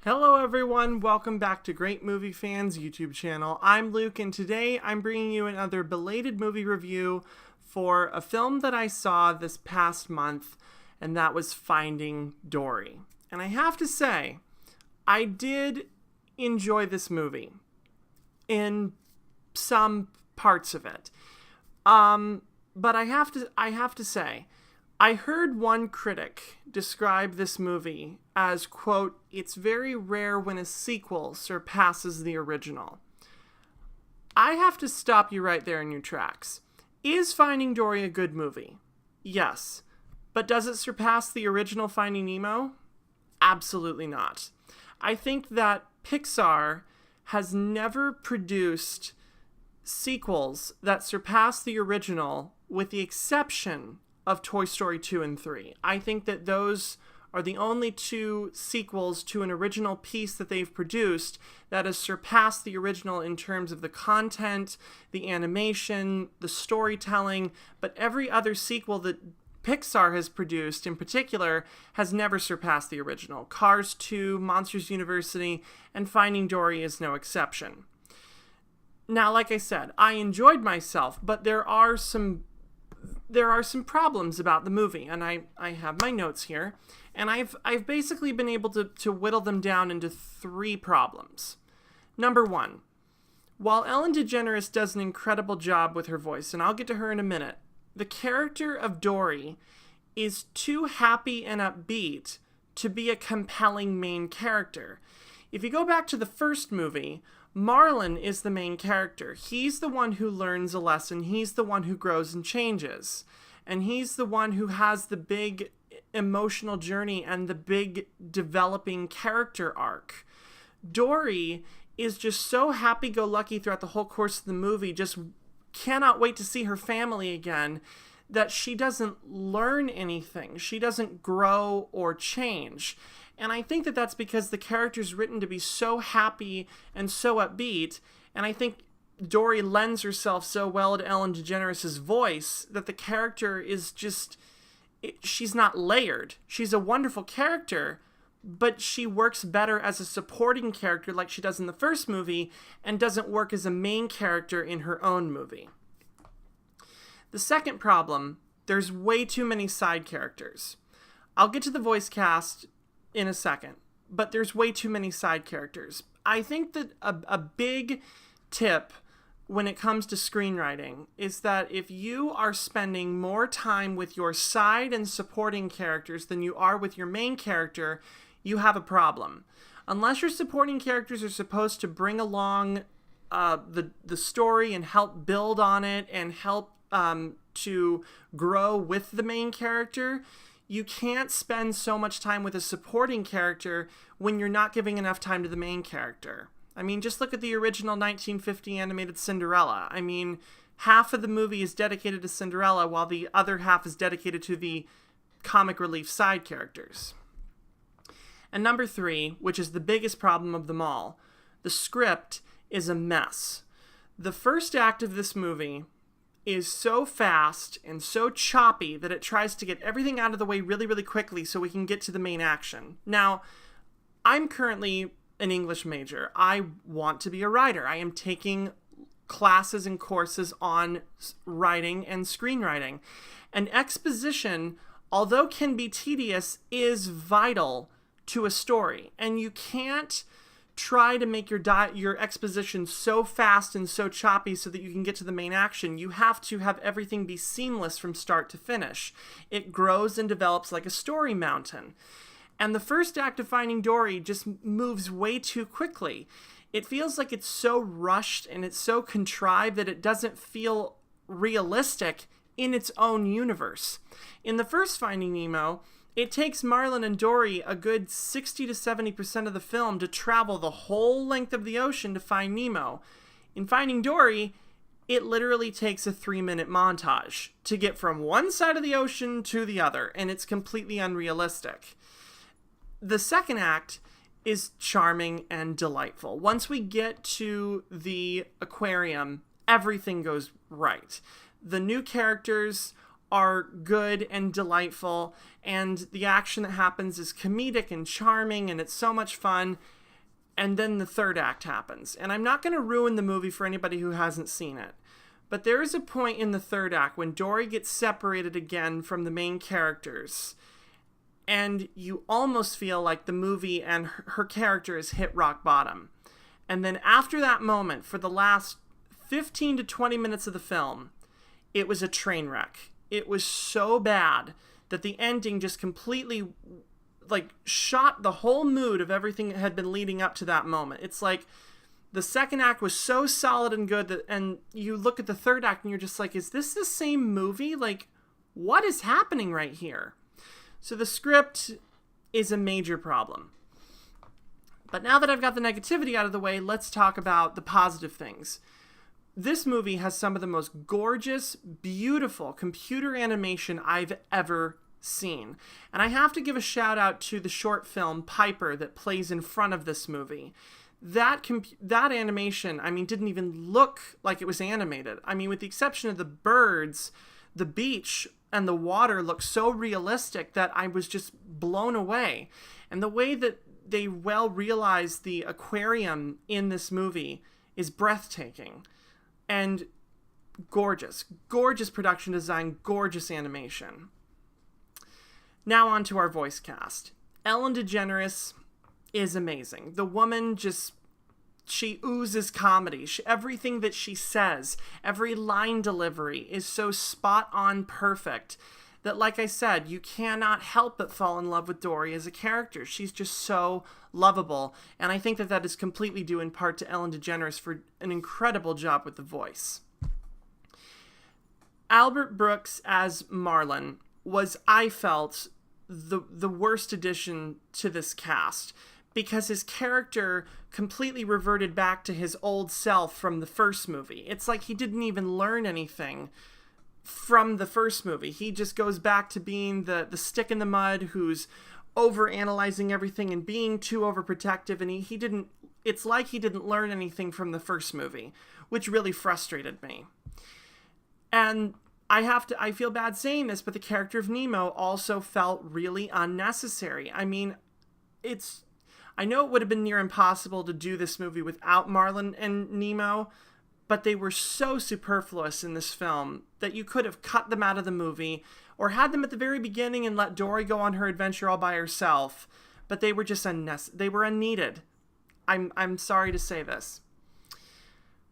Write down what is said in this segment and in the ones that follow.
Hello everyone, welcome back to GreatMovieFan's YouTube channel. I'm Luke and today I'm bringing you another belated movie review for a film that I saw this past month, and that was Finding Dory. And I have to say, I did enjoy this movie in some parts of it. But I have to say, I heard one critic describe this movie as, quote, "It's very rare when a sequel surpasses the original." I have to stop you right there in your tracks. Is Finding Dory a good movie? Yes. But does it surpass the original Finding Nemo? Absolutely not. I think that Pixar has never produced sequels that surpass the original, with the exception of Toy Story 2 and 3. I think that those are the only two sequels to an original piece that they've produced that has surpassed the original in terms of the content, the animation, the storytelling, but every other sequel that Pixar has produced in particular has never surpassed the original. Cars 2, Monsters University, and Finding Dory is no exception. Now, like I said, I enjoyed myself, but there are some problems about the movie, and I have my notes here, and I've basically been able to whittle them down into three problems. Number one, while Ellen DeGeneres does an incredible job with her voice, and I'll get to her in a minute, the character of Dory is too happy and upbeat to be a compelling main character. If you go back to the first movie, Marlin is the main character. He's the one who learns a lesson. He's the one who grows and changes. And he's the one who has the big emotional journey and the big developing character arc. Dory is just so happy-go-lucky throughout the whole course of the movie, just cannot wait to see her family again, that she doesn't learn anything. She doesn't grow or change. And I think that that's because the character's written to be so happy and so upbeat, and I think Dory lends herself so well to Ellen DeGeneres' voice that the character is just, she's not layered. She's a wonderful character, but she works better as a supporting character like she does in the first movie, and doesn't work as a main character in her own movie. The second problem, there's way too many side characters. I'll get to the voice cast in a second, but there's way too many side characters. I think that a big tip when it comes to screenwriting is that if you are spending more time with your side and supporting characters than you are with your main character, you have a problem. Unless your supporting characters are supposed to bring along the story and help build on it and help to grow with the main character, you can't spend so much time with a supporting character when you're not giving enough time to the main character. I mean, just look at the original 1950 animated Cinderella. I mean, half of the movie is dedicated to Cinderella, while the other half is dedicated to the comic relief side characters. And number three, which is the biggest problem of them all, the script is a mess. The first act of this movie is so fast and so choppy that it tries to get everything out of the way really, really quickly so we can get to the main action. Now, I'm currently an English major. I want to be a writer. I am taking classes and courses on writing and screenwriting. And exposition, although can be tedious, is vital to a story. And you can't try to make your exposition so fast and so choppy so that you can get to the main action. You have to have everything be seamless from start to finish. It grows and develops like a story mountain. And the first act of Finding Dory just moves way too quickly. It feels like it's so rushed and it's so contrived that it doesn't feel realistic in its own universe. In the first Finding Nemo, it takes Marlin and Dory a good 60 to 70% of the film to travel the whole length of the ocean to find Nemo. In Finding Dory, it literally takes a 3-minute montage to get from one side of the ocean to the other, and it's completely unrealistic. The second act is charming and delightful. Once we get to the aquarium, everything goes right. The new characters are good and delightful, and the action that happens is comedic and charming, and it's so much fun. And then the third act happens. And I'm not going to ruin the movie for anybody who hasn't seen it. But there is a point in the third act when Dory gets separated again from the main characters. And you almost feel like the movie and her character has hit rock bottom. And then after that moment, for the last 15 to 20 minutes of the film, it was a train wreck. It was so bad that the ending just completely shot the whole mood of everything that had been leading up to that moment. It's like the second act was so solid and good and you look at the third act and you're just like, is this the same movie? Like, what is happening right here? So the script is a major problem. But now that I've got the negativity out of the way, let's talk about the positive things. This movie has some of the most gorgeous, beautiful computer animation I've ever seen. And I have to give a shout out to the short film Piper that plays in front of this movie. That animation, didn't even look like it was animated. With the exception of the birds, the beach and the water looked so realistic that I was just blown away. And the way that they well realized the aquarium in this movie is breathtaking and gorgeous. Gorgeous production design, gorgeous animation. Now on to our voice cast. Ellen DeGeneres is amazing. The woman she oozes comedy. Everything that she says, every line delivery is so spot on perfect that, like I said, you cannot help but fall in love with Dory as a character. She's just so lovable. And I think that is completely due in part to Ellen DeGeneres for an incredible job with the voice. Albert Brooks as Marlon was, I felt, the worst addition to this cast, because his character completely reverted back to his old self from the first movie. It's like he didn't even learn anything from the first movie. He just goes back to being the stick in the mud who's over-analyzing everything and being too overprotective, and it's like he didn't learn anything from the first movie, which really frustrated me. And I feel bad saying this, but the character of Nemo also felt really unnecessary. I know it would have been near impossible to do this movie without Marlon and Nemo, but they were so superfluous in this film that you could have cut them out of the movie or had them at the very beginning and let Dory go on her adventure all by herself. But they were just they were unneeded. I'm sorry to say this.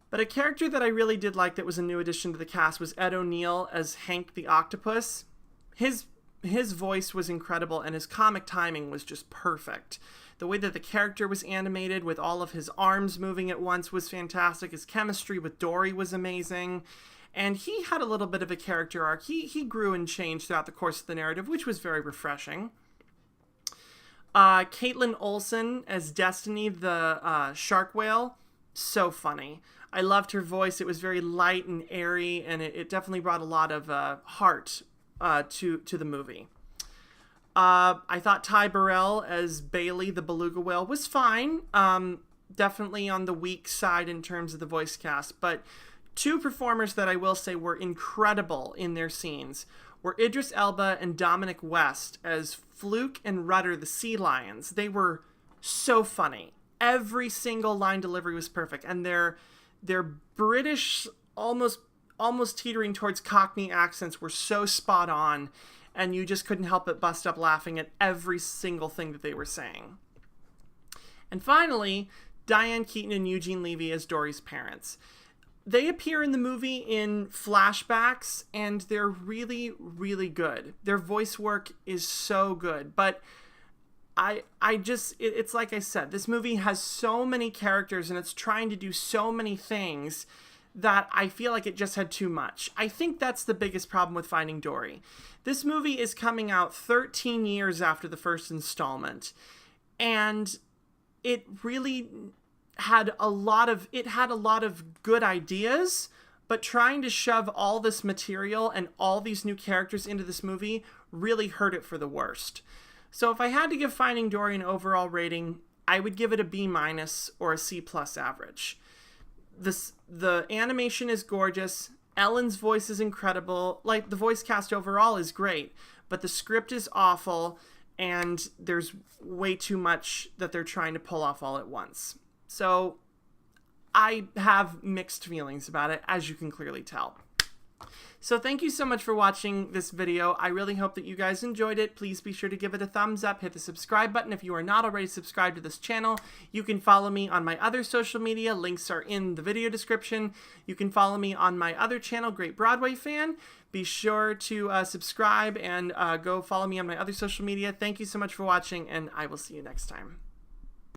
But a character that I really did like that was a new addition to the cast was Ed O'Neill as Hank the Octopus. His voice was incredible and his comic timing was just perfect. The way that the character was animated with all of his arms moving at once was fantastic. His chemistry with Dory was amazing. And he had a little bit of a character arc. He grew and changed throughout the course of the narrative, which was very refreshing. Caitlin Olsen as Destiny, the shark whale, so funny. I loved her voice. It was very light and airy, and it definitely brought a lot of heart to the movie. I thought Ty Burrell as Bailey, the beluga whale, was fine. Definitely on the weak side in terms of the voice cast, but two performers that I will say were incredible in their scenes were Idris Elba and Dominic West as Fluke and Rudder, the sea lions. They were so funny. Every single line delivery was perfect, and their British, almost teetering towards Cockney accents were so spot on, and you just couldn't help but bust up laughing at every single thing that they were saying. And finally, Diane Keaton and Eugene Levy as Dory's parents. They appear in the movie in flashbacks, and they're really, really good. Their voice work is so good, but it's like I said, this movie has so many characters and it's trying to do so many things that I feel like it just had too much. I think that's the biggest problem with Finding Dory. This movie is coming out 13 years after the first installment, and it really had a lot of good ideas, but trying to shove all this material and all these new characters into this movie really hurt it for the worst. So if I had to give Finding Dory an overall rating, I would give it a B- or a C+ average. The animation is gorgeous. Ellen's voice is incredible. Like, the voice cast overall is great, but the script is awful. and there's way too much that they're trying to pull off all at once. So I have mixed feelings about it, as you can clearly tell. So thank you so much for watching this video. I really hope that you guys enjoyed it. Please be sure to give it a thumbs up, hit the subscribe button if you are not already subscribed to this channel. You can follow me on my other social media. Links are in the video description. You can follow me on my other channel, GreatMovieFan. Be sure to subscribe and go follow me on my other social media. Thank you so much for watching, and I will see you next time.